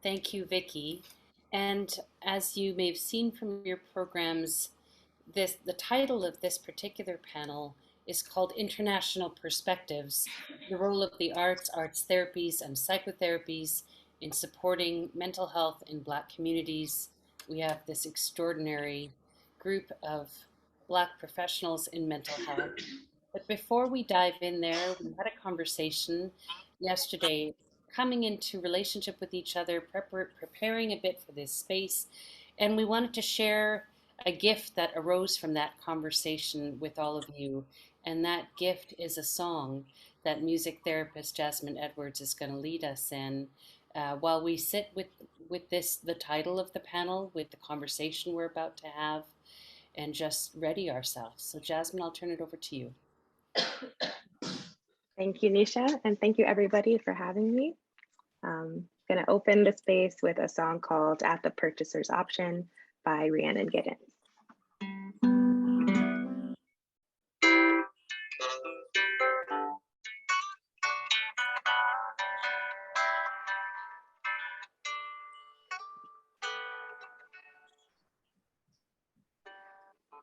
Thank you, Vicky. And as you may have seen from your programs, the title of this particular panel is called International Perspectives, the Role of the Arts, Arts Therapies, and Psychotherapies in Supporting Mental Health in Black Communities. We have this extraordinary group of Black professionals in mental health. But before we dive in there, we had a conversation yesterday, coming into relationship with each other, preparing a bit for this space, and we wanted to share a gift that arose from that conversation with all of you. And that gift is a song that music therapist Jasmine Edwards is going to lead us in while we sit with this, the title of the panel, with the conversation we're about to have, and just ready ourselves. So, Jasmine, I'll turn it over to you. Thank you, Nisha, and thank you everybody for having me. Going to open the space with a song called At the Purchaser's Option by Rhiannon Giddens.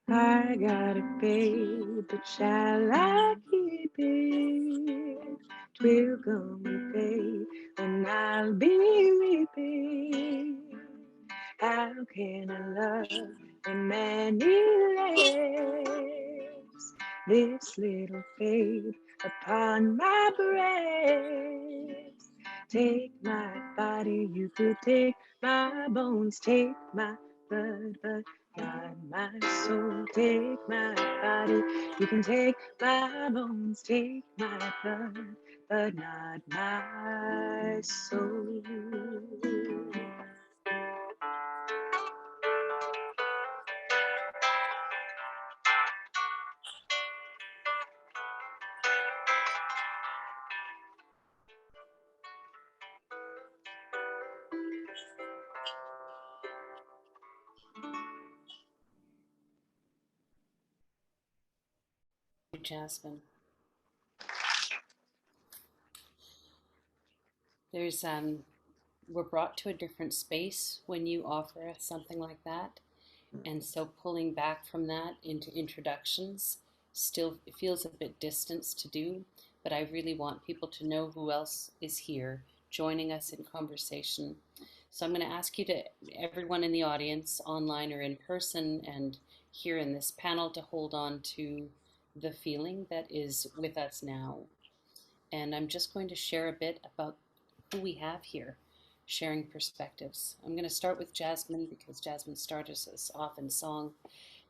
I gotta pay, but shall I keep it? Twill gonna pay, and I'll be repaid. How can I love in many ways? This little faith upon my breast. Take my body, you could take my bones, take my blood, but not my soul. Take my body, you can take my bones, take my blood, but not my soul. Jasmine. We're brought to a different space when you offer us something like that. And so pulling back from that into introductions still feels a bit distant to do, but I really want people to know who else is here joining us in conversation. So I'm going to ask you to, everyone in the audience, online or in person, and here in this panel, to hold on to the feeling that is with us now. And I'm just going to share a bit about who we have here sharing perspectives. I'm going to start with Jasmine because Jasmine started us off in song.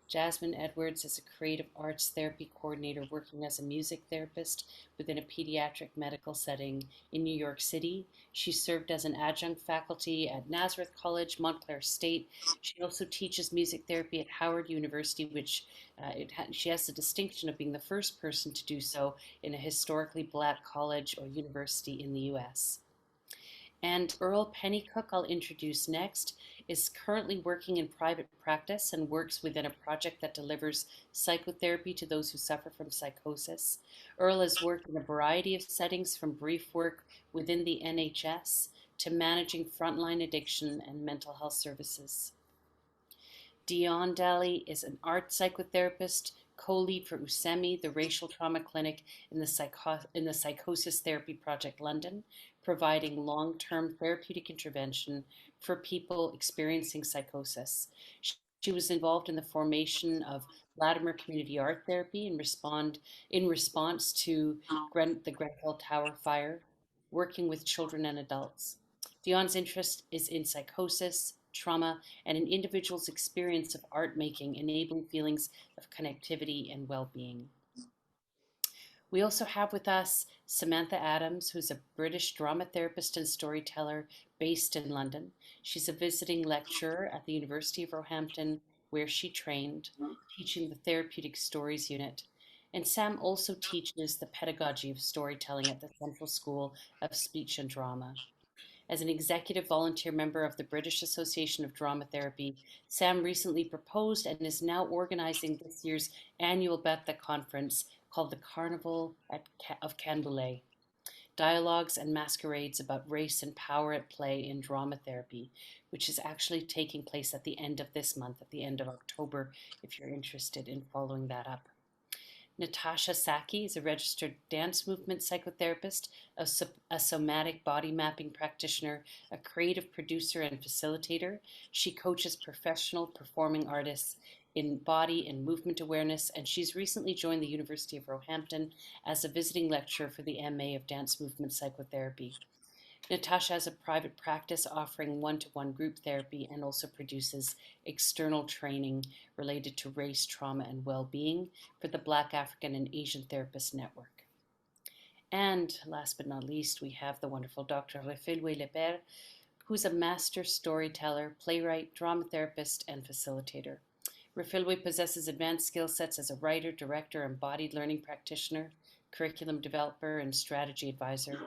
Jasmine Edwards is a creative arts therapy coordinator working as a music therapist within a pediatric medical setting in New York City. She served as an adjunct faculty at Nazareth College, Montclair State. She also teaches music therapy at Howard University, which she has the distinction of being the first person to do so in a historically Black college or university in the US. And Earl Pennycook, I'll introduce next, is currently working in private practice and works within a project that delivers psychotherapy to those who suffer from psychosis. Earl has worked in a variety of settings, from brief work within the NHS to managing frontline addiction and mental health services. Dion Daly is an art psychotherapist, co-lead for USEMI, the Racial Trauma Clinic in the Psychosis Therapy Project London, providing long-term therapeutic intervention for people experiencing psychosis. She was involved in the formation of Latimer Community Art Therapy in response to the Grenfell Tower fire, working with children and adults. Dion's interest is in psychosis, trauma, and an individual's experience of art making, enabling feelings of connectivity and well-being. We also have with us Samantha Adams, who's a British drama therapist and storyteller based in London. She's a visiting lecturer at the University of Roehampton, where she trained, teaching the Therapeutic Stories Unit. And Sam also teaches the pedagogy of storytelling at the Central School of Speech and Drama. As an executive volunteer member of the British Association of Drama Therapy, Sam recently proposed and is now organizing this year's annual Betha conference called the Carnival of Canboulay. Dialogues and Masquerades about Race and Power at Play in Drama Therapy, which is actually taking place at the end of this month, at the end of October, if you're interested in following that up. Natasha Saki is a registered dance movement psychotherapist, a somatic body mapping practitioner, a creative producer and facilitator. She coaches professional performing artists in body and movement awareness, and she's recently joined the University of Roehampton as a visiting lecturer for the MA of Dance Movement Psychotherapy. Natasha has a private practice offering one-to-one group therapy and also produces external training related to race, trauma, and well-being for the Black, African, and Asian Therapist Network. And last but not least, we have the wonderful Dr. Refilwe Lepere, who's a master storyteller, playwright, drama therapist, and facilitator. Refilwe possesses advanced skill sets as a writer, director, embodied learning practitioner, curriculum developer, and strategy advisor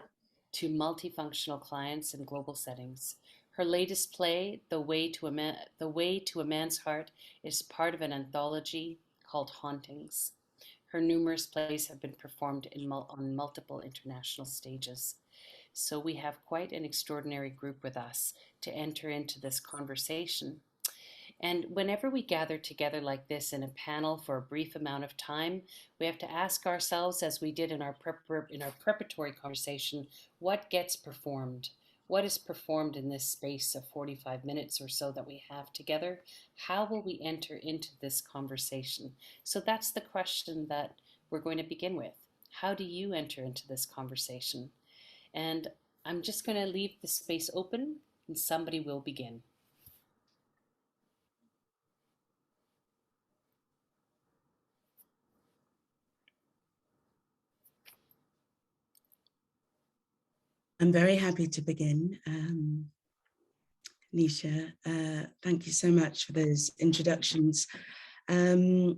to multifunctional clients in global settings. Her latest play, The Way to a Man's Heart, is part of an anthology called Hauntings. Her numerous plays have been performed on multiple international stages. So we have quite an extraordinary group with us to enter into this conversation. And whenever we gather together like this in a panel for a brief amount of time, we have to ask ourselves, as we did in our preparatory conversation, what gets performed? What is performed in this space of 45 minutes or so that we have together? How will we enter into this conversation? So that's the question that we're going to begin with. How do you enter into this conversation? And I'm just going to leave the space open and somebody will begin. I'm very happy to begin. Nisha, thank you so much for those introductions. I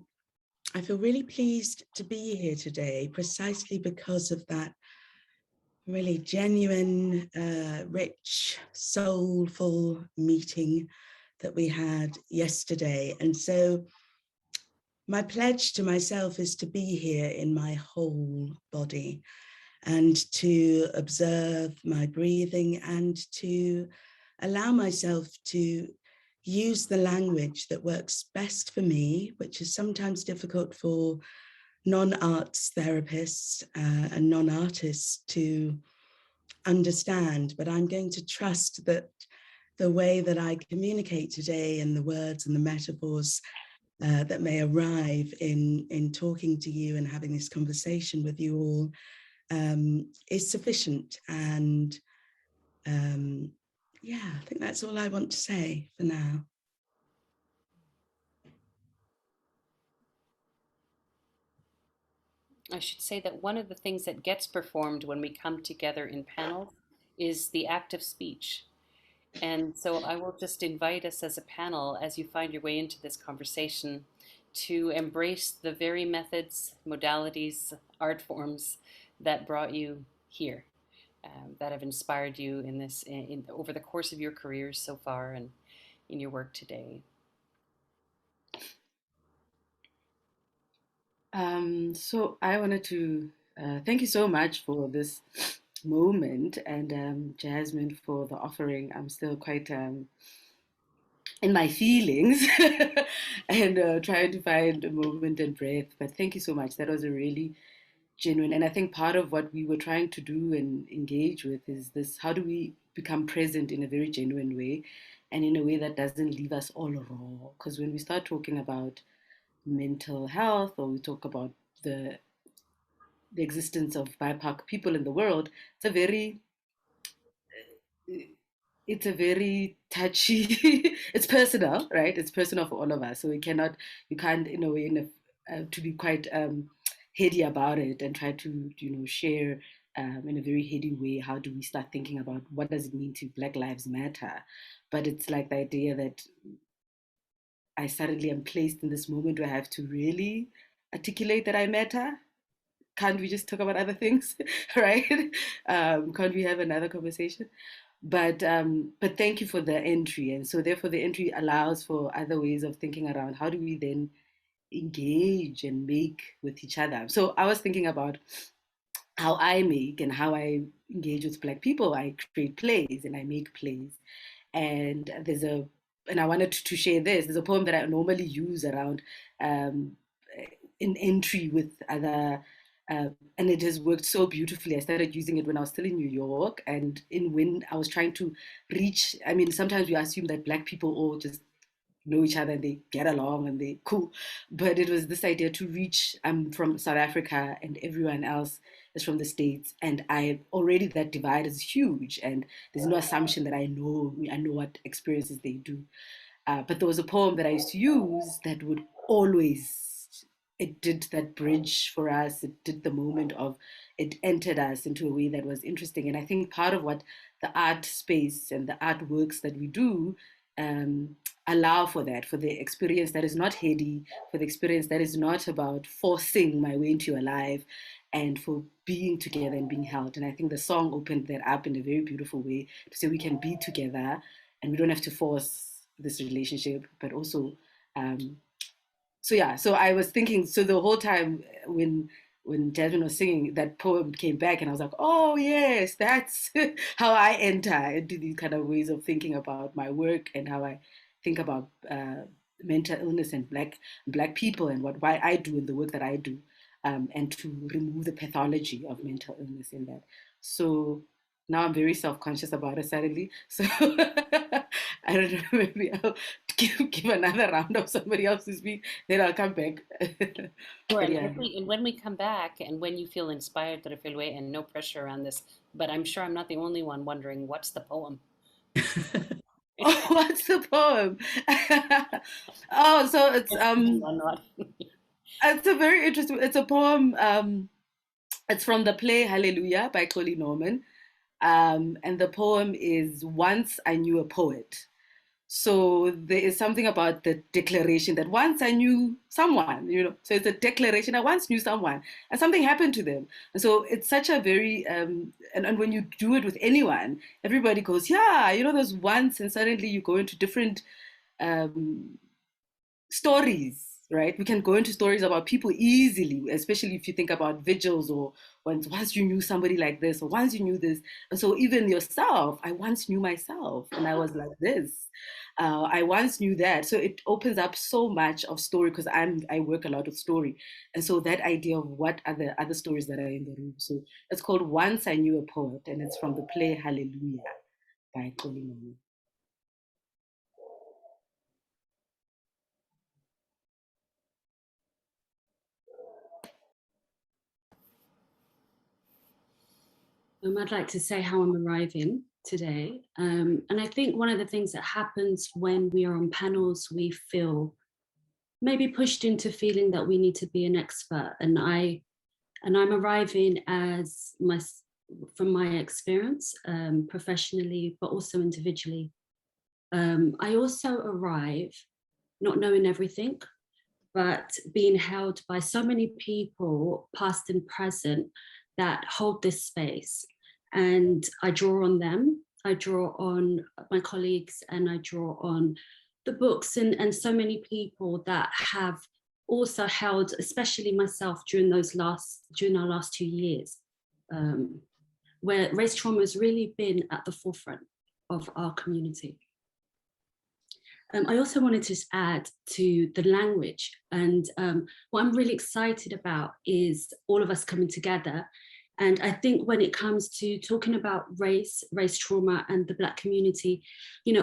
feel really pleased to be here today, precisely because of that really genuine, rich, soulful meeting that we had yesterday. And so my pledge to myself is to be here in my whole body and to observe my breathing and to allow myself to use the language that works best for me, which is sometimes difficult for non-arts therapists and non-artists to understand. But I'm going to trust that the way that I communicate today and the words and the metaphors that may arrive in talking to you and having this conversation with you all is sufficient. And yeah, I think that's all I want to say for now. I should say that one of the things that gets performed when we come together in panels is the act of speech. And so I will just invite us as a panel, as you find your way into this conversation, to embrace the very methods, modalities, art forms that brought you here, that have inspired you in this, over the course of your careers so far and in your work today. So I wanted to thank you so much for this moment, and Jasmine for the offering. I'm still quite in my feelings and trying to find a moment and breath. But thank you so much. That was a really genuine, and I think part of what we were trying to do and engage with is this: how do we become present in a very genuine way, and in a way that doesn't leave us all raw? Because when we start talking about mental health, or we talk about the the existence of BIPOC people in the world, it's a very touchy. It's personal, right? It's personal for all of us, so you can't, in a way, to be quite heady about it and try to, share in a very heady way. How do we start thinking about what does it mean to Black Lives Matter? But it's like the idea that I suddenly am placed in this moment where I have to really articulate that I matter. Can't we just talk about other things, right? Can't we have another conversation? But thank you for the entry, and so therefore the entry allows for other ways of thinking around how do we then engage and make with each other. So I was thinking about how I make and how I engage with Black people. I create plays and I make plays. And and I wanted to share this. There's a poem that I normally use around um, in entry with other, uh, and it has worked so beautifully. I started using it when I was still in New York, and when I was trying to reach. I mean, sometimes we assume that Black people all just know each other and they get along and they cool, but it was this idea to reach. I'm from South Africa and everyone else is from the States, and I already that divide is huge, and there's no assumption that I know what experiences they do. But there was a poem that I used to use that would always, it did that bridge for us. It did the moment of, it entered us into a way that was interesting. And I think part of what the art space and the artworks that we do um, allow for that, for the experience that is not heady, for the experience that is not about forcing my way into your life, and for being together and being held. And I think the song opened that up in a very beautiful way to say we can be together and we don't have to force this relationship, but also um, so yeah, so I was thinking, so the whole time when Jasmine was singing, that poem came back and I was like, oh yes, that's how I enter into these kind of ways of thinking about my work and how I think about mental illness and black people and why I do and the work that I do, and to remove the pathology of mental illness in that. So now I'm very self-conscious about it suddenly. So I don't know, maybe I'll give another round of somebody else to speak, then I'll come back. Sure, But and yeah. when we come back, and when you feel inspired, Terefilwe, and no pressure around this, but I'm sure I'm not the only one wondering what's the poem. Oh, what's the poem? Oh, so it's a very interesting. It's a poem. It's from the play Hallelujah by Coley Norman. And the poem is Once I Knew a Poet. So there is something about the declaration that once I knew someone, so it's a declaration. I once knew someone and something happened to them. And so it's such a very, and when you do it with anyone, everybody goes, yeah, there's once, and suddenly you go into different um, stories, right? We can go into stories about people easily, especially if you think about vigils or once you knew somebody like this or once you knew this. And so even yourself, I once knew myself and I was like this. I once knew that. So it opens up so much of story because I work a lot with story. And so that idea of what are the other stories that are in the room. So it's called Once I Knew a Poet, and it's from the play Hallelujah by Colin. I'd like to say how I'm arriving today. And I think one of the things that happens when we are on panels, we feel maybe pushed into feeling that we need to be an expert. And I'm arriving from my experience, professionally, but also individually. I also arrive not knowing everything, but being held by so many people, past and present, that hold this space. And I draw on them. I draw on my colleagues, and I draw on the books and so many people that have also held, especially myself, during our last 2 years, where race trauma has really been at the forefront of our community. I also wanted to add to the language, and what I'm really excited about is all of us coming together. And I think when it comes to talking about race trauma, and the Black community,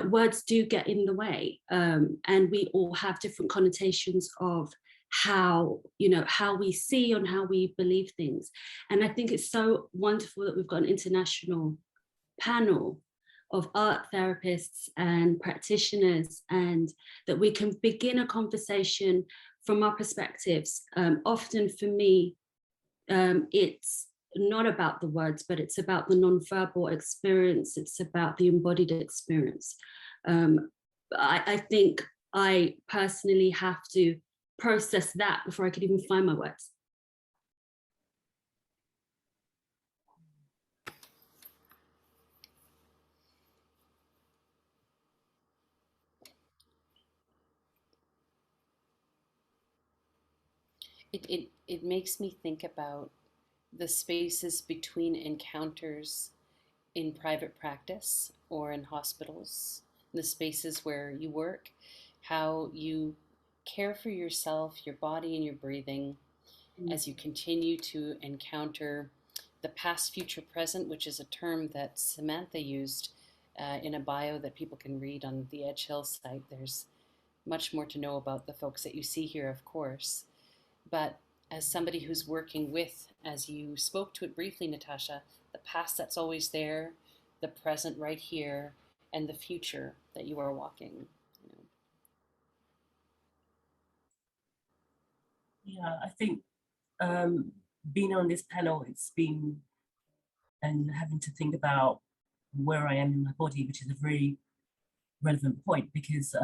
words do get in the way, and we all have different connotations of how we see and how we believe things. And I think it's so wonderful that we've got an international panel of art therapists and practitioners, and that we can begin a conversation from our perspectives. Often for me, it's not about the words, but it's about the nonverbal experience. It's about the embodied experience. I think I personally have to process that before I could even find my words. It makes me think about the spaces between encounters in private practice or in hospitals, the spaces where you work, how you care for yourself, your body, and your breathing as you continue to encounter the past, future, present, which is a term that Samantha used in a bio that people can read on the Edge Hill site. There's much more to know about the folks that you see here, of course. But as somebody who's working with, as you spoke to it briefly, Natasha, the past that's always there, the present right here, and the future that you are walking. Yeah, I think being on this panel, it's been, and having to think about where I am in my body, which is a very relevant point, because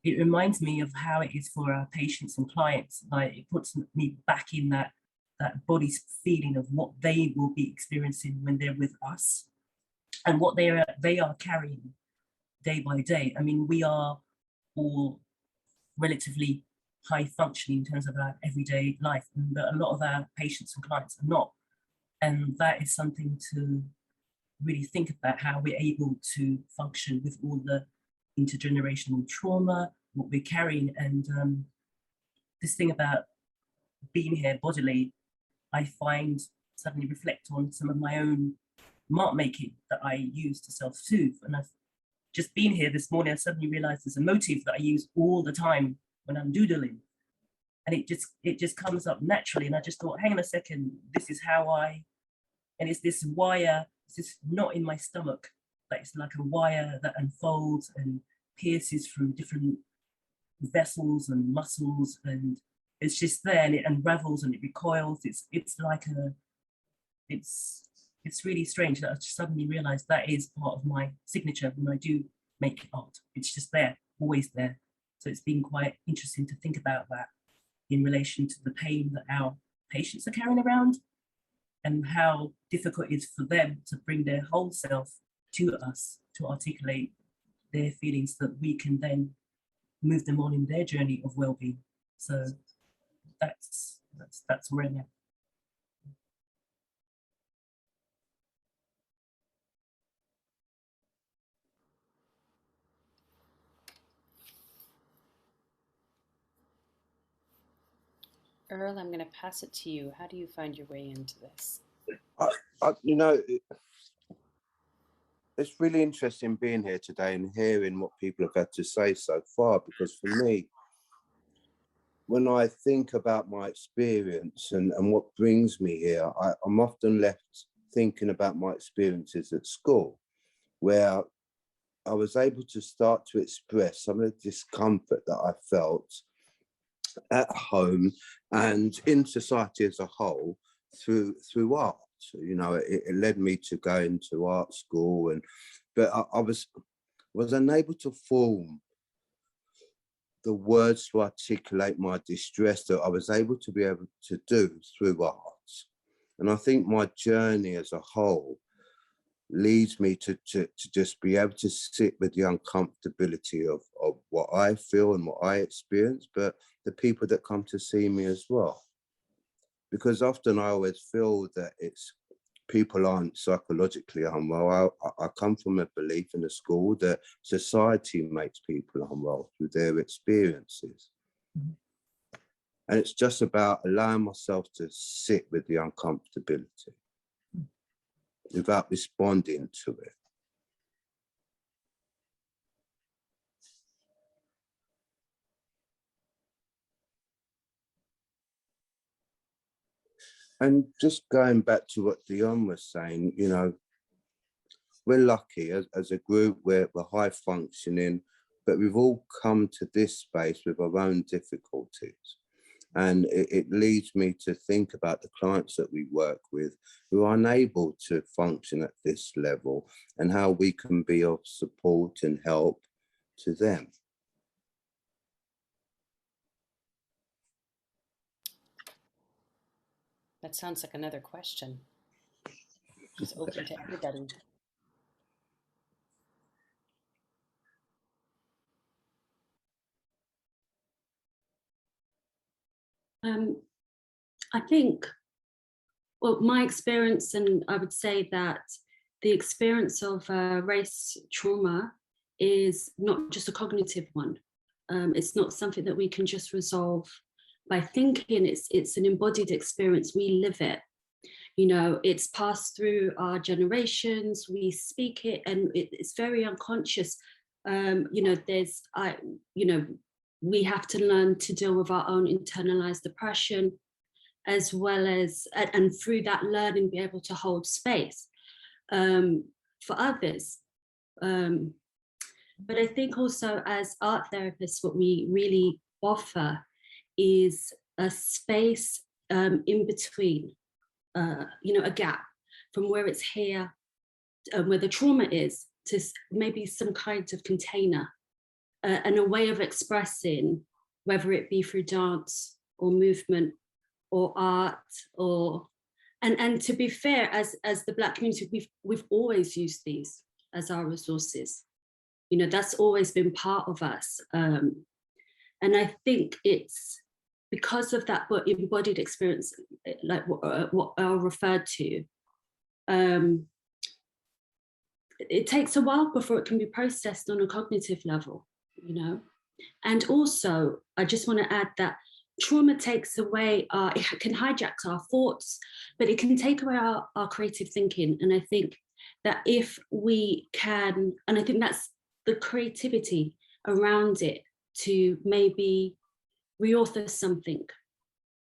it reminds me of how it is for our patients and clients. Like, it puts me back in that body's feeling of what they will be experiencing when they're with us, and what they are carrying day by day. I mean, we are all relatively high functioning in terms of our everyday life, but a lot of our patients and clients are not. And that is something to really think about, how we're able to function with all the intergenerational trauma, what we're carrying. And this thing about being here bodily, I find suddenly reflect on some of my own mark making that I use to self-soothe. And I've just been here this morning, I suddenly realized there's a motif that I use all the time when I'm doodling. And it just comes up naturally. And I just thought, hang on a second, this is how and it's this wire, it's just not in my stomach, but it's like a wire that unfolds and pierces through different vessels and muscles, and it's just there, and it unravels and it recoils. It's like it's really strange that I just suddenly realized that is part of my signature when I do make art. It's just there, always there. So it's been quite interesting to think about that in relation to the pain that our patients are carrying around, and how difficult it is for them to bring their whole self to us to articulate their feelings, that we can then move them on in their journey of well-being. So that's where I'm at. Earl, I'm going to pass it to you. How do you find your way into this? You know, it's really interesting being here today and hearing what people have had to say so far, because for me, when I think about my experience and what brings me here, I'm often left thinking about my experiences at school, where I was able to start to express some of the discomfort that I felt at home and in society as a whole through art. You know, it led me to go into art school, but I was unable to form the words to articulate my distress that I was able to do through art. And I think my journey as a whole leads me to just be able to sit with the uncomfortability of what I feel and what I experience, but the people that come to see me as well. Because often I always feel that people aren't psychologically unwell. I come from a belief in the school that society makes people unwell through their experiences. Mm-hmm. And it's just about allowing myself to sit with the uncomfortability without responding to it. And just going back to what Dion was saying, you know, we're lucky as a group, we're high functioning, but we've all come to this space with our own difficulties. And it leads me to think about the clients that we work with who are unable to function at this level, and how we can be of support and help to them. That sounds like another question. It's open to everybody. I think Well, my experience, and I would say that the experience of race trauma is not just a cognitive one. It's not something that we can just resolve by thinking. It's an embodied experience. We live it. You know, it's passed through our generations. We speak it, and it's very unconscious. You know, we have to learn to deal with our own internalized depression, as well as, and through that learning, be able to hold space for others. But I think also as art therapists, what we really offer is a space in between, you know, a gap from where it's here, where the trauma is, to maybe some kind of container and a way of expressing, whether it be through dance or movement or art, or and to be fair, as the Black community, we've always used these as our resources. You know, that's always been part of us, and I think it's because of that embodied experience, like what Earl referred to. It takes a while before it can be processed on a cognitive level, you know. And also, I just want to add that trauma takes away, it can hijack our thoughts, but it can take away our creative thinking. And I think that if we can, and I think that's the creativity around it, to maybe reauthor something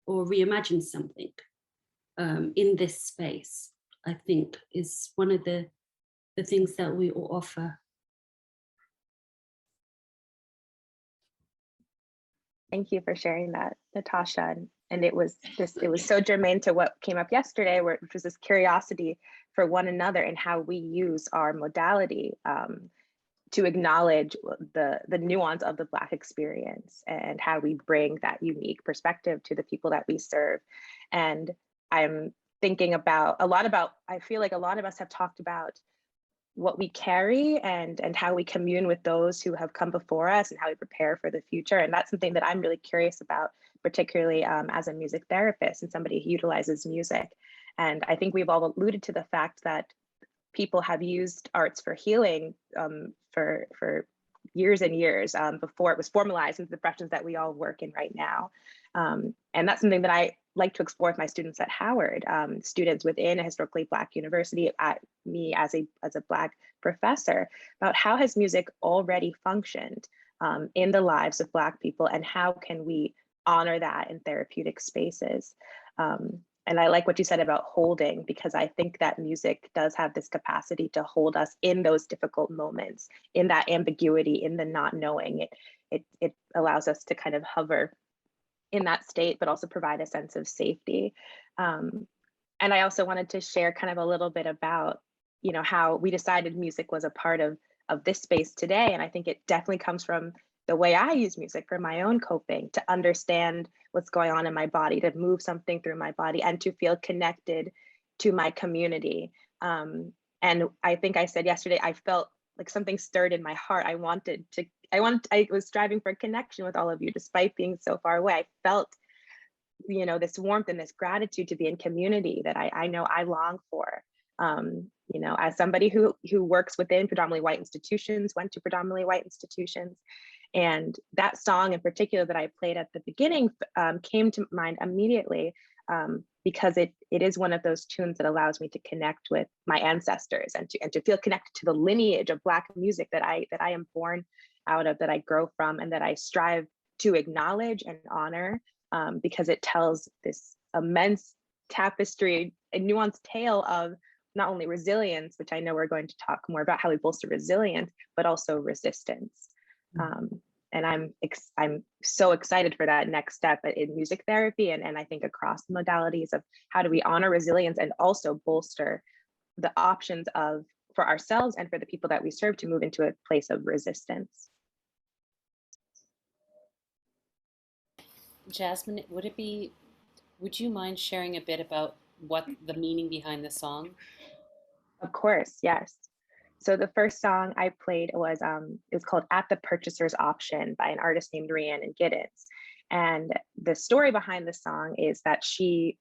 or reimagine something in this space, I think is one of the things that we all offer. Thank you for sharing that, Natasha. And it was so germane to what came up yesterday, which was this curiosity for one another and how we use our modality to acknowledge the nuance of the Black experience and how we bring that unique perspective to the people that we serve. And I'm thinking I feel like a lot of us have talked about what we carry and how we commune with those who have come before us and how we prepare for the future. And that's something that I'm really curious about, particularly as a music therapist and somebody who utilizes music. And I think we've all alluded to the fact that people have used arts for healing for years and years before it was formalized into the professions that we all work in right now. And that's something that I like to explore with my students at Howard, students within a historically Black university, at me as a Black professor, about how has music already functioned in the lives of Black people, and how can we honor that in therapeutic spaces. And I like what you said about holding, because I think that music does have this capacity to hold us in those difficult moments, in that ambiguity, in the not knowing. It allows us to kind of hover in that state, but also provide a sense of safety. And I also wanted to share kind of a little bit about, you know, how we decided music was a part of this space today. And I think it definitely comes from the way I use music for my own coping, to understand what's going on in my body, to move something through my body, and to feel connected to my community. And I think I said yesterday, I felt like something stirred in my heart. I was striving for a connection with all of you, despite being so far away. I felt, you know, this warmth and this gratitude to be in community that I know I long for. You know, as somebody who works within predominantly white institutions, went to predominantly white institutions, and that song in particular that I played at the beginning came to mind immediately, because it is one of those tunes that allows me to connect with my ancestors and to feel connected to the lineage of Black music that I am born out of, that I grow from, and that I strive to acknowledge and honor, because it tells this immense tapestry, a nuanced tale of not only resilience, which I know we're going to talk more about how we bolster resilience, but also resistance. And I'm so excited for that next step in music therapy, and I think across the modalities of how do we honor resilience and also bolster the options for ourselves and for the people that we serve to move into a place of resistance. Jasmine, would you mind sharing a bit about what the meaning behind the song? Of course, yes. So the first song I played was it was called "At the Purchaser's Option" by an artist named Rhiannon Giddens. And the story behind the song is that she's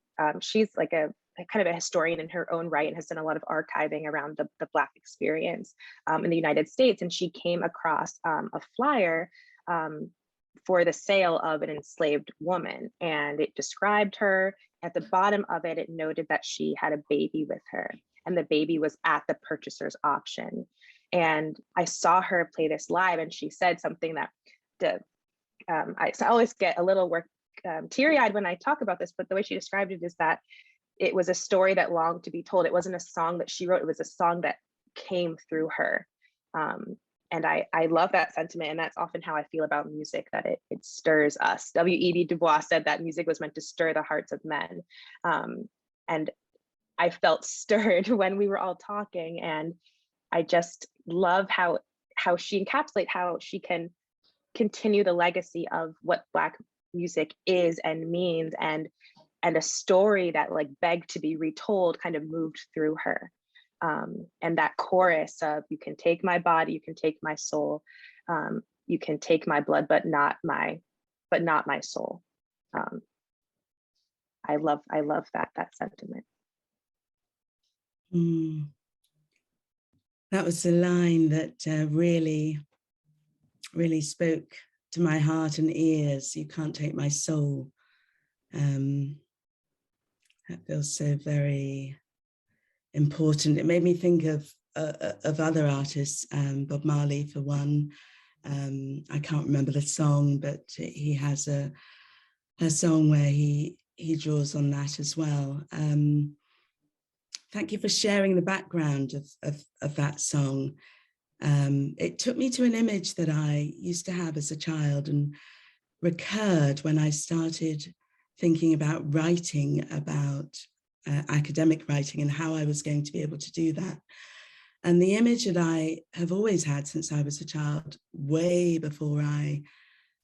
like a kind of a historian in her own right and has done a lot of archiving around the Black experience in the United States. And she came across a flyer for the sale of an enslaved woman. And it described her. At the bottom of it, it noted that she had a baby with her, and the baby was at the purchaser's option. And I saw her play this live, and she said something that I always get a little teary-eyed when I talk about this, but the way she described it is that it was a story that longed to be told. It wasn't a song that she wrote, it was a song that came through her. And I love that sentiment, and that's often how I feel about music, that it stirs us. W.E.B. Du Bois said that music was meant to stir the hearts of men. And I felt stirred when we were all talking, and I just love how she encapsulates how she can continue the legacy of what Black music is and means, and a story that like begged to be retold kind of moved through her. And that chorus of, you can take my body, you can take my soul, you can take my blood, but not my soul. I love that sentiment. That was a line that really spoke to my heart and ears. You can't take my soul. That feels so very important. It made me think of other artists, Bob Marley for one. I can't remember the song, but he has a song where he draws on that as well. Thank you for sharing the background of that song. It took me to an image that I used to have as a child and recurred when I started thinking about writing about academic writing and how I was going to be able to do that. And the image that I have always had since I was a child, way before I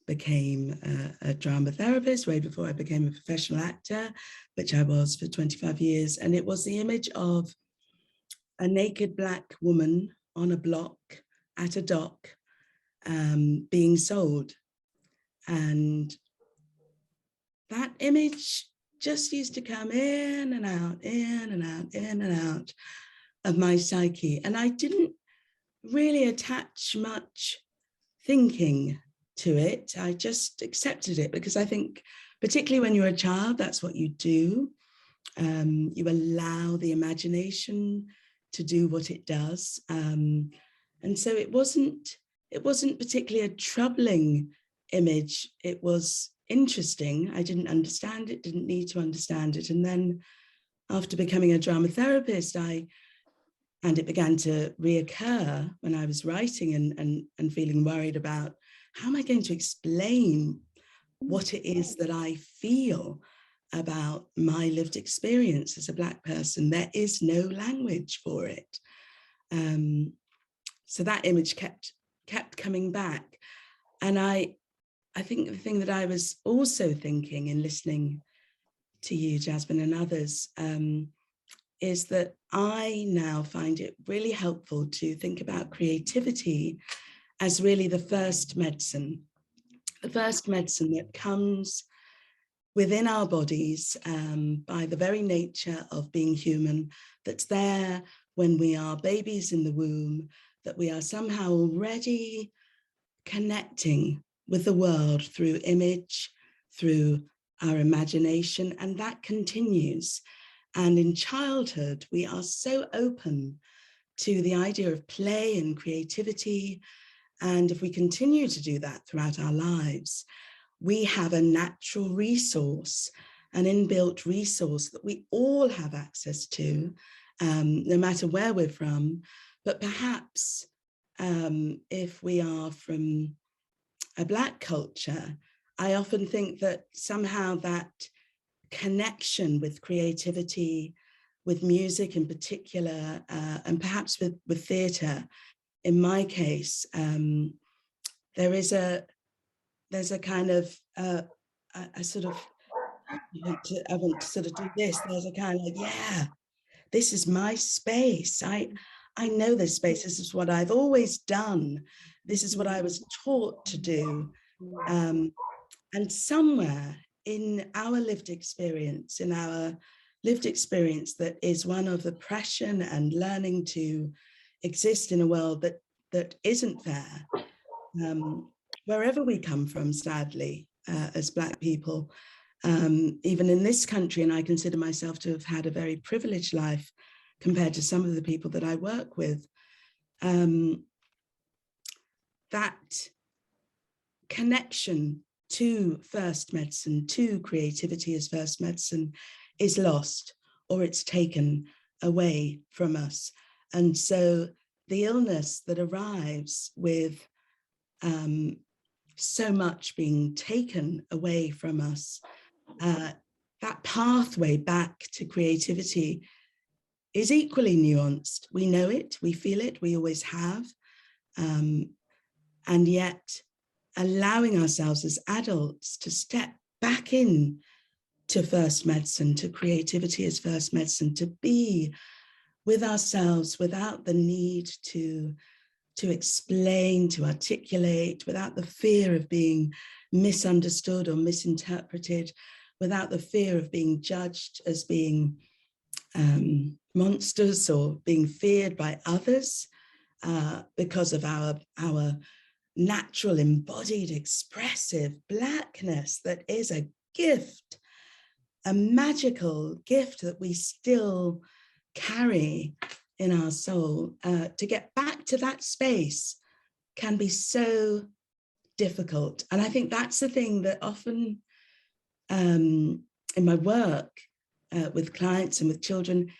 became a drama therapist, way before I became a professional actor, which I was for 25 years. And it was the image of a naked Black woman on a block at a dock being sold. And that image just used to come in and out, in and out, in and out of my psyche. And I didn't really attach much thinking to it. I just accepted it because I think, particularly when you're a child, that's what you do. You allow the imagination to do what it does. And so it wasn't particularly a troubling image. It was interesting. I didn't understand it, didn't need to understand it. And then after becoming a drama therapist, and it began to reoccur when I was writing and feeling worried about, how am I going to explain what it is that I feel about my lived experience as a Black person? There is no language for it. So that image kept coming back. And I think the thing that I was also thinking in listening to you, Jasmine, and others, is that I now find it really helpful to think about creativity as really the first medicine that comes within our bodies by the very nature of being human, that's there when we are babies in the womb, that we are somehow already connecting with the world through image, through our imagination, and that continues. And in childhood, we are so open to the idea of play and creativity. And if we continue to do that throughout our lives, we have a natural resource, an inbuilt resource that we all have access to, no matter where we're from. But perhaps if we are from a Black culture, I often think that somehow that connection with creativity, with music in particular, and perhaps with theatre, in my case, there's a kind of a sort of, I want to sort of do this. There's a kind of, yeah, this is my space. I know this space. This is what I've always done. This is what I was taught to do. And somewhere in our lived experience, in our lived experience that is one of oppression and learning to exist in a world that isn't fair, wherever we come from, sadly, as Black people. Even in this country, and I consider myself to have had a very privileged life compared to some of the people that I work with, that connection to first medicine, to creativity as first medicine, is lost, or it's taken away from us. And so the illness that arrives with so much being taken away from us, that pathway back to creativity is equally nuanced. We know it, we feel it, we always have. And yet allowing ourselves as adults to step back in to first medicine, to creativity as first medicine, to be with ourselves without the need to explain, to articulate, without the fear of being misunderstood or misinterpreted, without the fear of being judged as being monsters or being feared by others because of our natural, embodied, expressive Blackness that is a gift, a magical gift that we still carry in our soul. To get back to that space can be so difficult. And I think that's the thing that often in my work with clients and with children,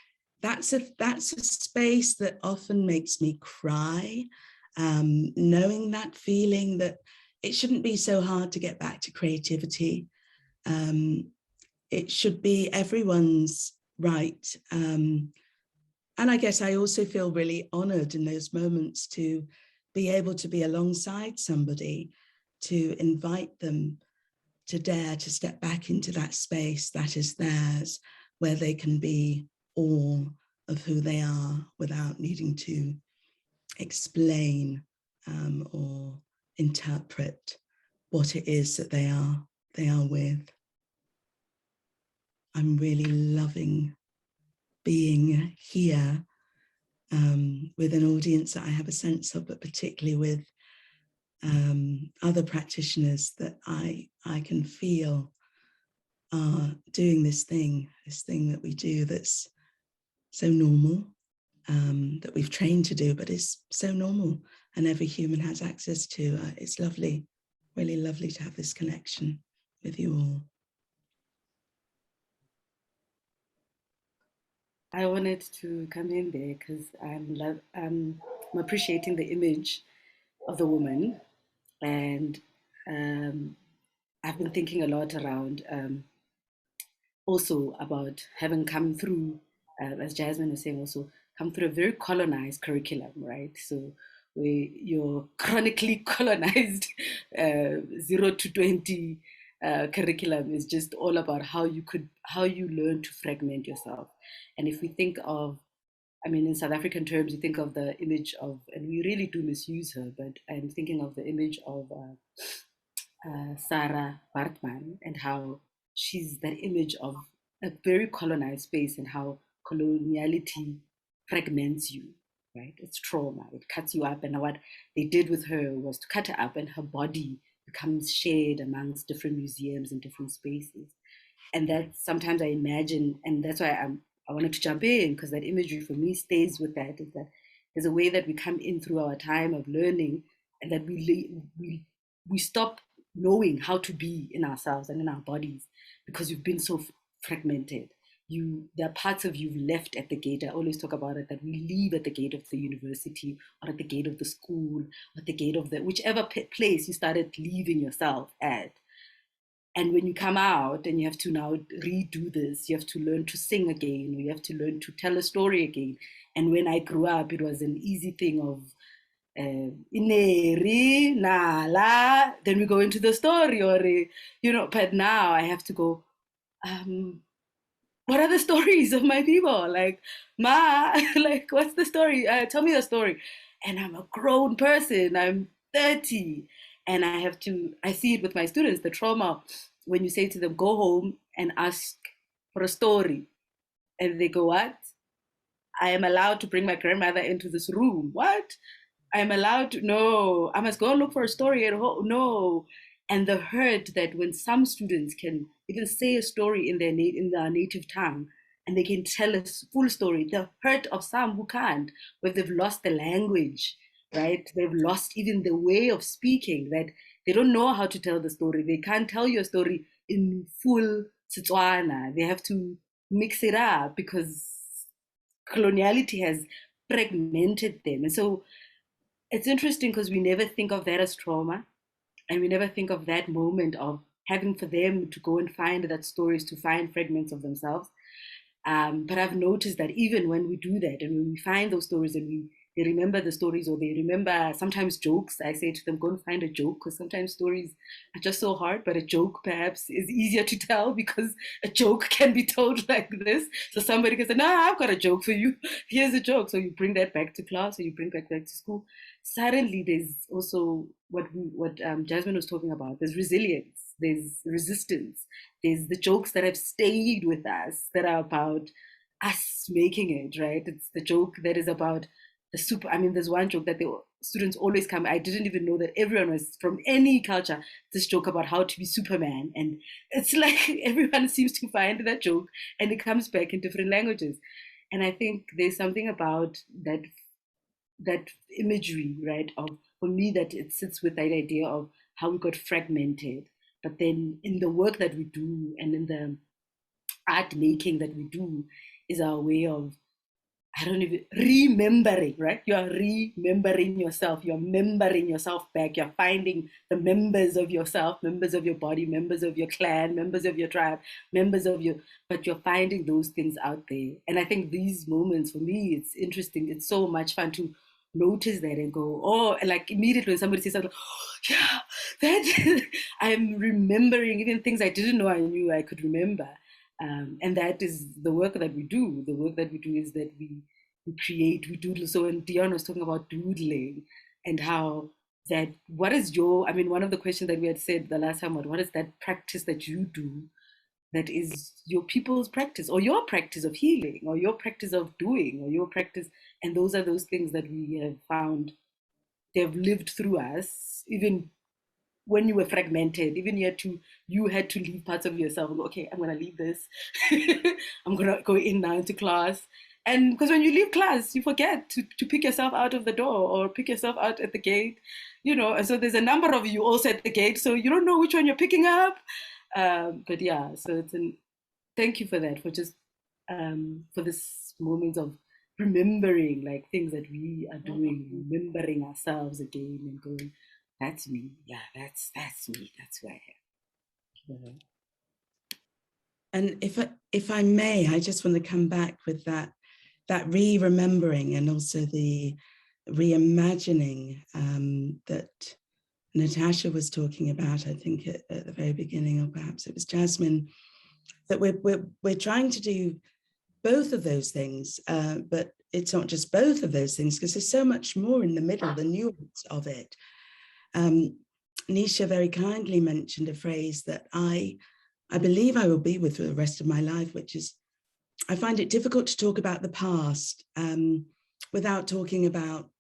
that's a space that often makes me cry, knowing that feeling that it shouldn't be so hard to get back to creativity. It should be everyone's right. And I guess I also feel really honored in those moments to be able to be alongside somebody, to invite them to dare to step back into that space that is theirs, where they can be all of who they are without needing to explain or interpret what it is that they are with. I'm really loving being here with an audience that I have a sense of, but particularly with other practitioners that I can feel are doing this thing that we do that's so normal, that we've trained to do, but is so normal and every human has access to. It's lovely, really lovely to have this connection with you all. I wanted to come in there because I'm appreciating the image of the woman, and I've been thinking a lot around also about having come through, as Jasmine was saying, also come through a very colonized curriculum, right? So where you're chronically colonized 0 to 20 curriculum is just all about how you learn to fragment yourself. And if we think of, I mean, in South African terms, you think of the image of, and we really do misuse her, but I'm thinking of the image of Sarah Bartman and how she's that image of a very colonized space and how coloniality fragments you, right? It's trauma, it cuts you up. And what they did with her was to cut her up, and her body becomes shared amongst different museums and different spaces. And that sometimes I imagine, and that's why I wanted to jump in, because that imagery for me stays with that, is that there's a way that we come in through our time of learning, and that we stop knowing how to be in ourselves and in our bodies because you've been so fragmented. There are parts of you left at the gate. I always talk about it, that we leave at the gate of the university, or at the gate of the school, or at the gate of the whichever place you started leaving yourself at. And when you come out and you have to now redo this, you have to learn to sing again, or you have to learn to tell a story again. And when I grew up, it was an easy thing of Ineri, Nala, then we go into the story, or but now I have to go, what are the stories of my people? Like, Ma, like, what's the story? Tell me the story. And I'm a grown person, I'm 30. And I see it with my students, the trauma, when you say to them, go home and ask for a story. And they go, what? I am allowed to bring my grandmother into this room. What? I'm allowed to, no, I must go look for a story at home. No. And the hurt that when some students can even say a story in their native tongue, and they can tell a full story, the hurt of some who can't, where they've lost the language, right? They've lost even the way of speaking, that they don't know how to tell the story. They can't tell your story in full Setswana. They have to mix it up because coloniality has fragmented them. And so it's interesting because we never think of that as trauma, and we never think of that moment of having for them to go and find that stories, to find fragments of themselves. But I've noticed that even when we do that and when we find those stories and they remember the stories, or they remember sometimes jokes, I say to them, go and find a joke, because sometimes stories are just so hard, but a joke perhaps is easier to tell because a joke can be told like this. So somebody can say, no, I've got a joke for you. Here's a joke. So you bring that back to class, or you bring back to school. Suddenly there's also what Jasmine was talking about. There's resilience, there's resistance, there's the jokes that have stayed with us that are about us making it, right? It's the joke that is about the super. I mean, there's one joke that the students always come. I didn't even know that everyone was from any culture. This joke about how to be Superman, and it's like everyone seems to find that joke, and it comes back in different languages. And I think there's something about that imagery, right? Of, for me, that it sits with that idea of how we got fragmented, but then in the work that we do and in the art making that we do is our way of, I don't even, remembering, right? You are remembering yourself. You're membering yourself back. You're finding the members of yourself, members of your body, members of your clan, members of your tribe, members of your, but you're finding those things out there. And I think these moments, for me, it's interesting. It's so much fun to notice that and go, oh, and like immediately when somebody says something, oh, yeah, that I'm remembering even things I didn't know I knew I could remember. And that is the work that we do. The work that we do is that we create, we doodle. So when Dion was talking about doodling and how that, what is your, I mean, one of the questions that we had said the last time, what is that practice that you do that is your people's practice, or your practice of healing, or your practice of doing, or your practice, and those are those things that we have found they've lived through us, even when you were fragmented, even you had to leave parts of yourself. Okay, I'm gonna leave this. I'm gonna go in now into class. And because when you leave class, you forget to pick yourself out of the door or pick yourself out at the gate, and so there's a number of you also at the gate, so you don't know which one you're picking up. But yeah, so thank you for that, for just for this moment of remembering like things that we are doing, remembering ourselves again and going, that's me. Yeah, that's me. That's who I am. And if I may, I just want to come back with that re-remembering and also the reimagining that Natasha was talking about, I think at the very beginning, or perhaps it was Jasmine, that we're trying to do both of those things, but it's not just both of those things, because there's so much more in the middle, the nuance of it. Nisha very kindly mentioned a phrase that I believe I will be with for the rest of my life, which is, I find it difficult to talk about the past without talking about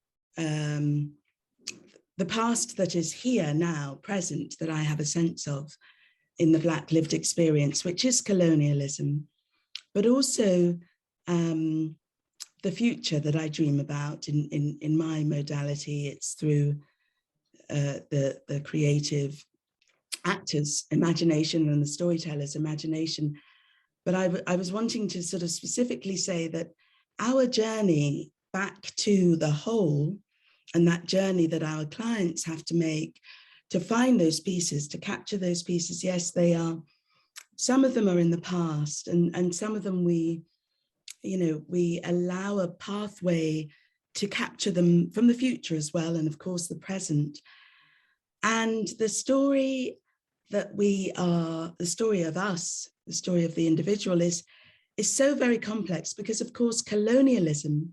the past that is here now, present, that I have a sense of in the Black lived experience, which is colonialism, but also the future that I dream about in my modality. It's through the creative actor's imagination and the storyteller's imagination. But I was wanting to sort of specifically say that our journey back to the whole, and that journey that our clients have to make to find those pieces, to capture those pieces, yes, they are, some of them are in the past, and some of them we allow a pathway to capture them from the future as well, and of course the present. And the story that we are, the story of us, the story of the individual is so very complex, because of course colonialism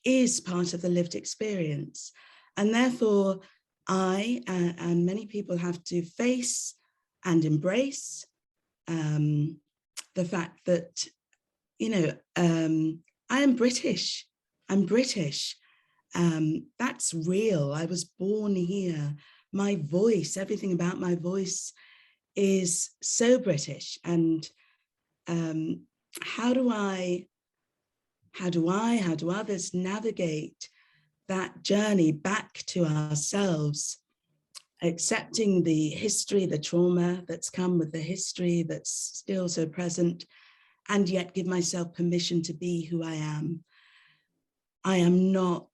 is part of the lived experience. And therefore I and many people have to face and embrace the fact that I am British. I'm British. That's real. I was born here. My voice, everything about my voice is so British. And how do others navigate that journey back to ourselves, accepting the history, the trauma that's come with the history that's still so present, and yet give myself permission to be who I am. I am not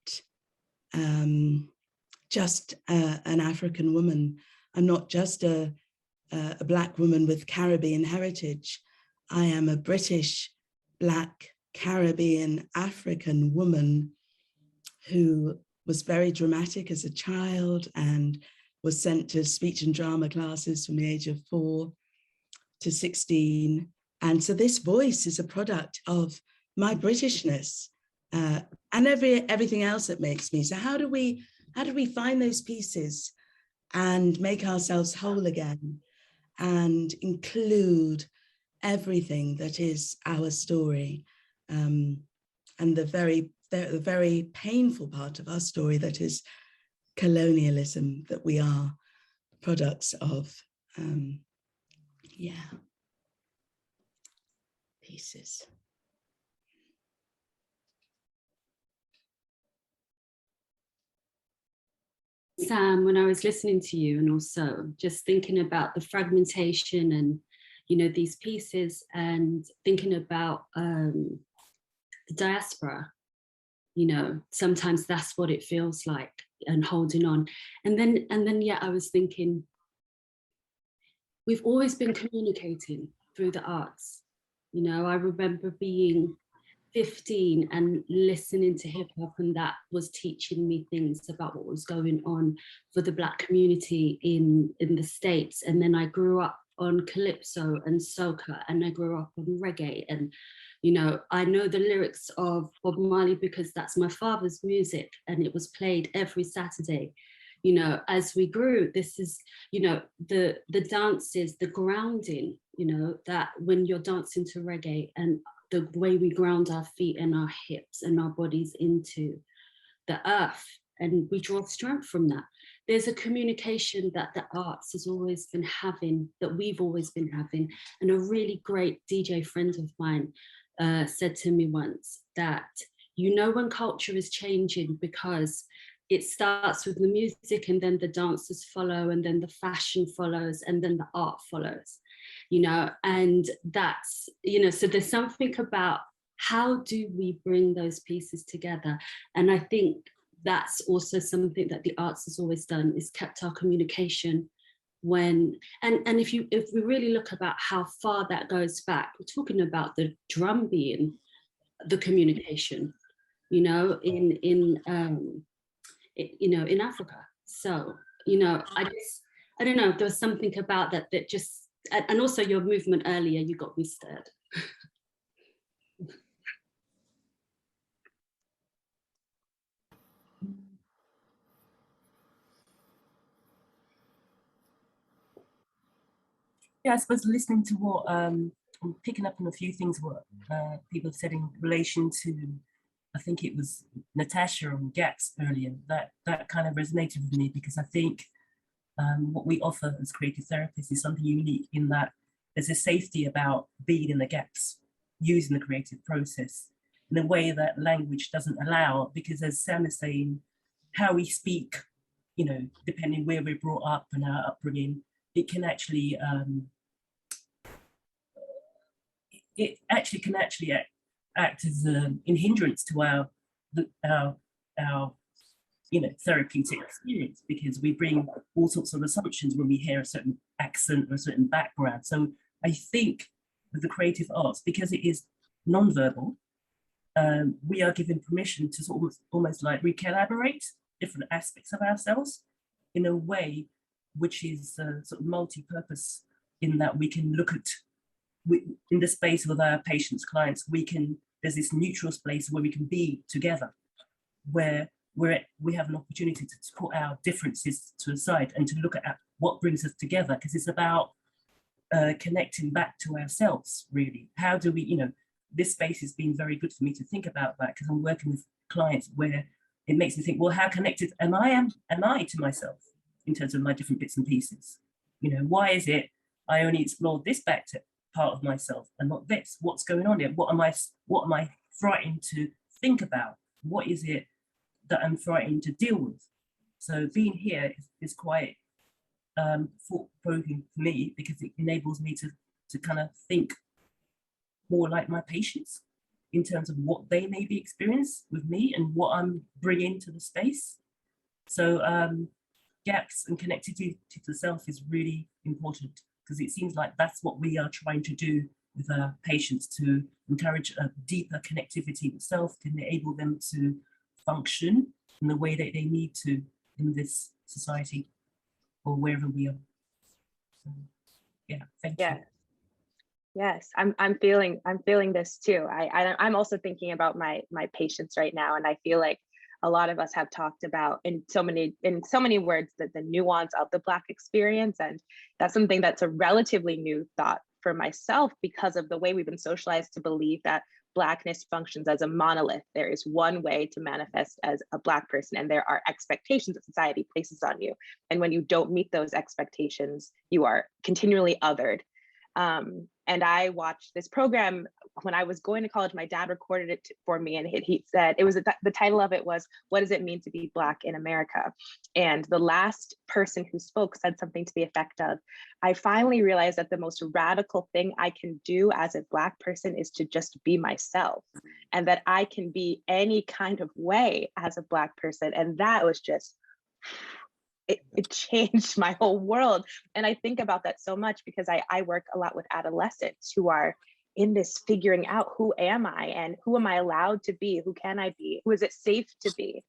just an African woman. I'm not just a Black woman with Caribbean heritage. I am a British, Black, Caribbean, African woman who was very dramatic as a child and was sent to speech and drama classes from the age of 4 to 16. And so this voice is a product of my Britishness and everything else that makes me. So how do we find those pieces and make ourselves whole again and include everything that is our story, and the very painful part of our story that is colonialism, that we are products of pieces. Sam, when I was listening to you, and also just thinking about the fragmentation and, these pieces, and thinking about the diaspora, sometimes that's what it feels like, and holding on. And then, I was thinking, we've always been communicating through the arts. I remember being 15 and listening to hip hop, and that was teaching me things about what was going on for the Black community in the States. And then I grew up on calypso and soca, and I grew up on reggae. And, I know the lyrics of Bob Marley because that's my father's music, and it was played every Saturday. As we grew, this is, the dances, the grounding, that when you're dancing to reggae, and the way we ground our feet and our hips and our bodies into the earth, and we draw strength from that. There's a communication that the arts has always been having, that we've always been having. And a really great DJ friend of mine said to me once that, when culture is changing, because it starts with the music, and then the dancers follow, and then the fashion follows, and then the art follows. And that's, so there's something about how do we bring those pieces together? And I think that's also something that the arts has always done, is kept our communication and if we really look about how far that goes back, we're talking about the drum being the communication, in Africa. So, I don't know, there was something about that just, and also your movement earlier, you got me stirred. Yeah, I suppose listening to what, I'm picking up on a few things what people have said in relation to, I think it was Natasha on gaps earlier, that kind of resonated with me, because I think what we offer as creative therapists is something unique in that there's a safety about being in the gaps, using the creative process in a way that language doesn't allow, because as Sam is saying, how we speak, depending where we're brought up and our upbringing, it can actually, act as an hindrance to our therapeutic experience, because we bring all sorts of assumptions when we hear a certain accent or a certain background. So I think with the creative arts, because it is non-verbal, we are given permission to sort of almost like recalibrate different aspects of ourselves in a way which is sort of multi-purpose, in that we can look at, in the space with our patients, clients, there's this neutral space where we can be together, where we have an opportunity to put our differences to the side and to look at what brings us together, because it's about connecting back to ourselves, really. How do we, this space has been very good for me to think about that, because I'm working with clients where it makes me think, well, how connected am I to myself in terms of my different bits and pieces? You know, why is it I only explore this back to part of myself and not this? What's going on here? What am I frightened to think about? What is it that I'm frightened to deal with? So being here is quite thought-provoking for me, because it enables me to kind of think more like my patients in terms of what they may be experiencing with me and what I'm bringing to the space. So gaps and connectivity to the self is really important, because it seems like that's what we are trying to do with our patients, to encourage a deeper connectivity with self, can enable them to function in the way that they need to in this society or wherever we are. So, yeah, thank you. Yes, I'm feeling this too. I'm also thinking about my patients right now, and I feel like a lot of us have talked about in so many words that the nuance of the Black experience, and that's something that's a relatively new thought for myself, because of the way we've been socialized to believe that Blackness functions as a monolith. There is one way to manifest as a Black person, and there are expectations that society places on you. And when you don't meet those expectations, you are continually othered. And I watched this program when I was going to college. My dad recorded it for me, and he said, the title of it was, "What does it mean to be Black in America?" And the last person who spoke said something to the effect of, "I finally realized that the most radical thing I can do as a Black person is to just be myself, and that I can be any kind of way as a Black person." And that was just, it changed my whole world. And I think about that so much because I work a lot with adolescents who are in this figuring out, who am I and who am I allowed to be? Who can I be? Who is it safe to be?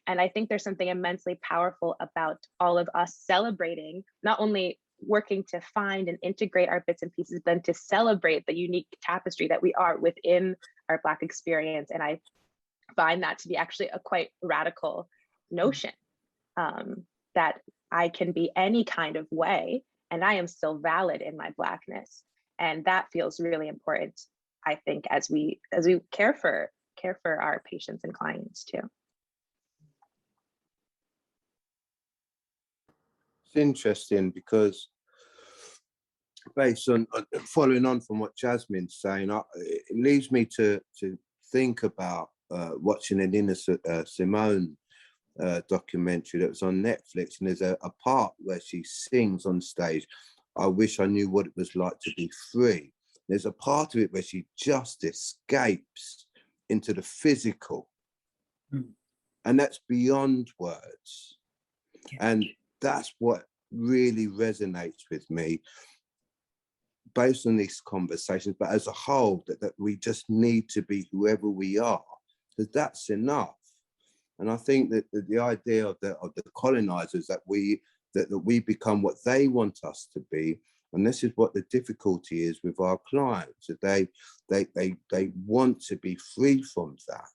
And I think there's something immensely powerful about all of us celebrating, not only working to find and integrate our bits and pieces, but to celebrate the unique tapestry that we are within our Black experience. And I find that to be actually a quite radical notion. That I can be any kind of way and I am still valid in my Blackness. And that feels really important, I think, as we care for our patients and clients too. It's interesting because, based on following on from what Jasmine's saying, it leads me to think about watching an Nina Simone documentary that was on Netflix, and there's a part where she sings on stage, "I wish I knew what it was like to be free." There's a part of it where she just escapes into the physical, and that's beyond words. And that's what really resonates with me based on these conversations, but as a whole, that we just need to be whoever we are, because that's enough. And I think that the idea of the colonizers, that we become what they want us to be, and this is what the difficulty is with our clients, that they want to be free from that.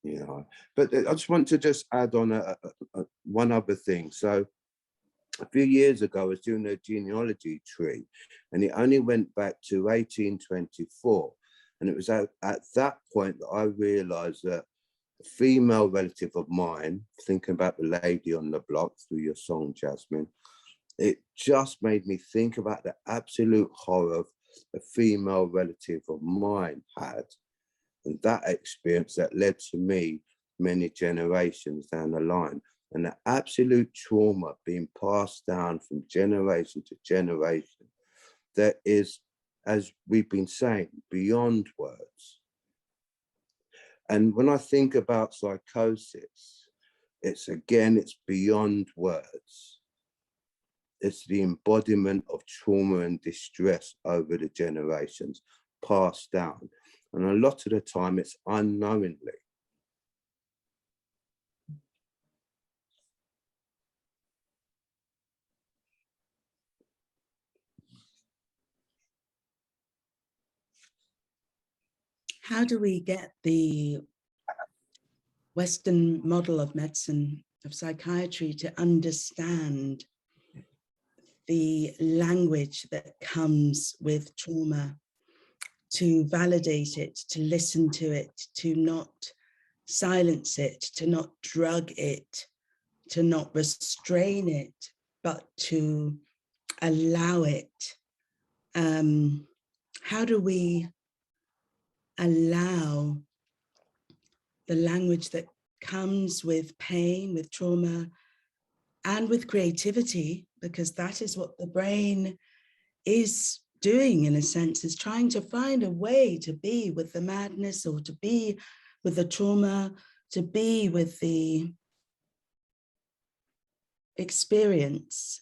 You know, but I just want to add on one other thing. So a few years ago, I was doing a genealogy tree, and it only went back to 1824. And it was at that point that I realized that a female relative of mine, thinking about the lady on the block through your song, Jasmine, it just made me think about the absolute horror a female relative of mine had. And that experience that led to me many generations down the line. And the absolute trauma being passed down from generation to generation that is, as we've been saying, beyond words. And when I think about psychosis, it's beyond words. It's the embodiment of trauma and distress over the generations passed down. And a lot of the time it's unknowingly. How do we get the Western model of medicine, of psychiatry, to understand the language that comes with trauma to validate it, to listen to it, to not silence it, to not drug it, to not restrain it, but to allow it. How do we allow the language that comes with pain, with trauma, and with creativity, because that is what the brain is doing, in a sense, is trying to find a way to be with the madness, or to be with the trauma, to be with the experience.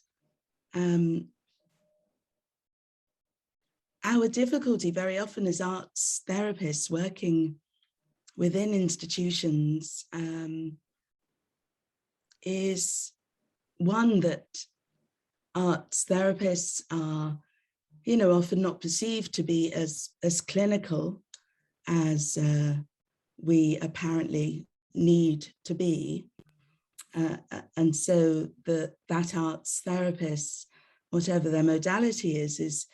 Our difficulty very often as arts therapists working within institutions is one that arts therapists are, often not perceived to be as clinical as we apparently need to be. And so that arts therapists, whatever their modality is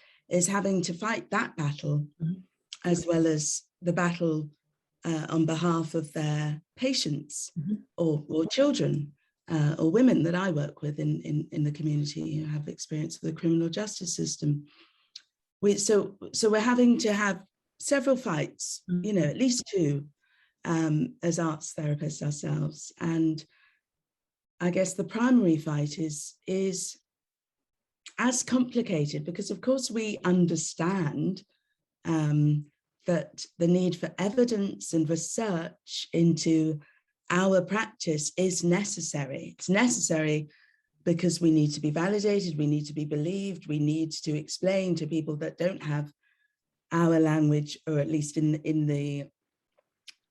having to fight that battle, as well as the battle on behalf of their patients, or children, or women that I work with in the community who have experience with the criminal justice system. So we're having to have several fights, at least two, as arts therapists ourselves. And I guess the primary fight is as complicated, because of course we understand that the need for evidence and research into our practice is necessary. It's necessary because we need to be validated, we need to be believed, we need to explain to people that don't have our language, or at least in the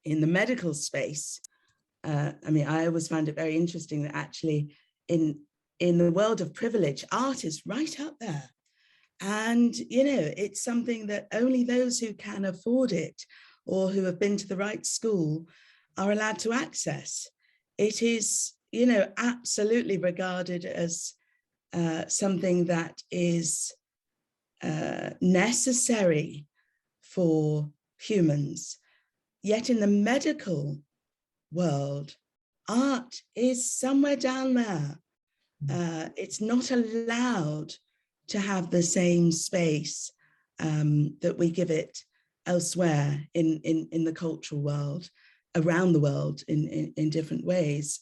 medical space. I always found it very interesting that actually in the world of privilege, art is right up there. And, it's something that only those who can afford it, or who have been to the right school, are allowed to access. It is, absolutely regarded as something that is necessary for humans. Yet in the medical world, art is somewhere down there. It's not allowed to have the same space that we give it elsewhere in the cultural world, around the world in different ways,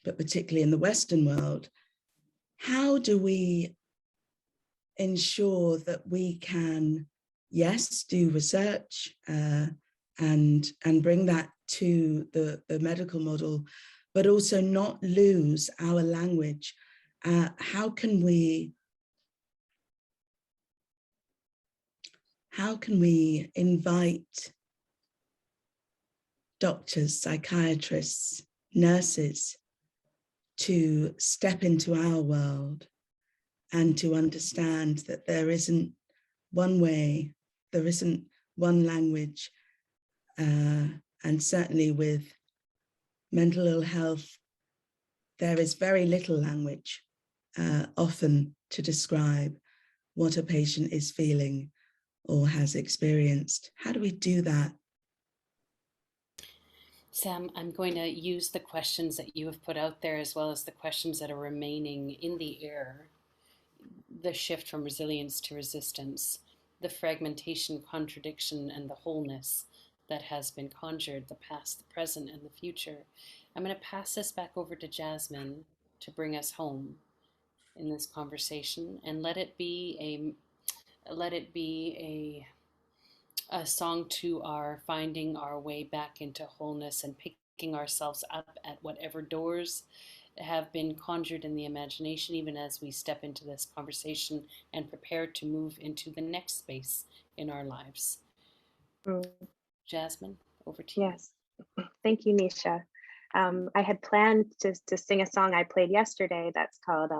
but particularly in the Western world. How do we ensure that we can, yes, do research and bring that to the medical model, but also not lose our language? How can we invite doctors, psychiatrists, nurses to step into our world and to understand that there isn't one way, there isn't one language, and certainly with mental ill health, there is very little language often to describe what a patient is feeling or has experienced. How do we do that? Sam, I'm going to use the questions that you have put out there, as well as the questions that are remaining in the air. The shift from resilience to resistance, the fragmentation, contradiction, and the wholeness that has been conjured, the past, the present, and the future. I'm going to pass this back over to Jasmine to bring us home in this conversation, and let it be a song to our finding our way back into wholeness and picking ourselves up at whatever doors have been conjured in the imagination, even as we step into this conversation and prepare to move into the next space in our lives. Jasmine, over to you. Yes, thank you, Nisha. I had planned to sing a song I played yesterday that's called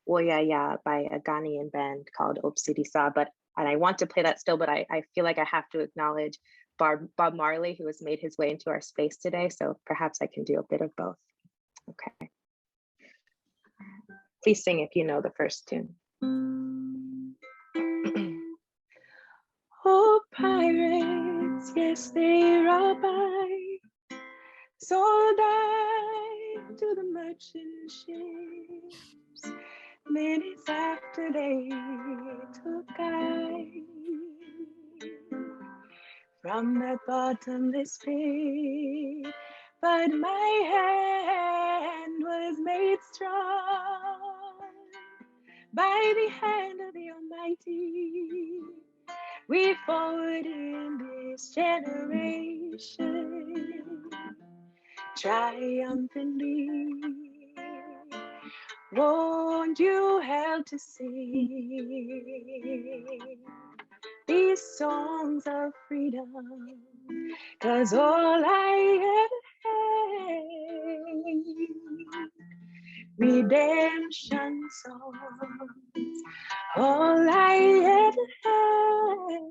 Woya Ya by a Ghanaian band called Obsidi Sa, and I want to play that still, but I feel like I have to acknowledge Bob Marley, who has made his way into our space today, so perhaps I can do a bit of both. Okay. Please sing if you know the first tune. Oh, Once they robbed by, sold I to the merchant ships. Minutes after they took I from that bottomless pit, but my hand was made strong by the hand of the Almighty. We forward in this generation triumphantly. Won't you help to sing these songs of freedom? 'Cause all I ever had, redemption songs, all I ever had,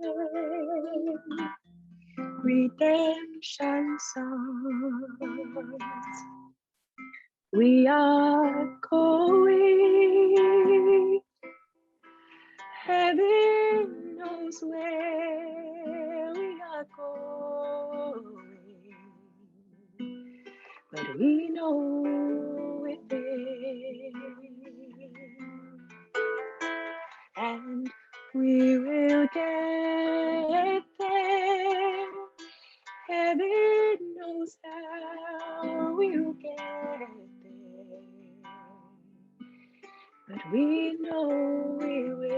redemption songs. We are going, heaven knows where we are going, but we know it is, and we will get there. Heaven knows how we'll get there, but we know we will.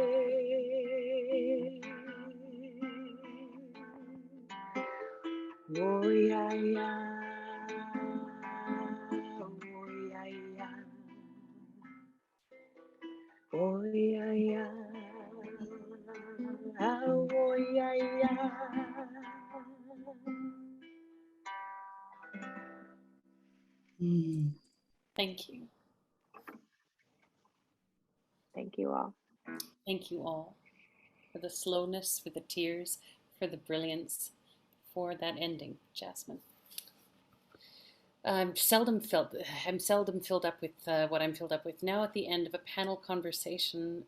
Oh yeah, yeah. Oh yeah, yeah. Oh yeah, yeah. Oh yeah, yeah. Thank you. Thank you all. Thank you all for the slowness, for the tears, for the brilliance, for that ending, Jasmine. I'm seldom filled up with what I'm filled up with now at the end of a panel conversation.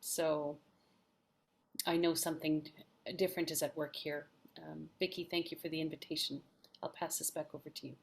So I know something different is at work here. Vicki, thank you for the invitation. I'll pass this back over to you.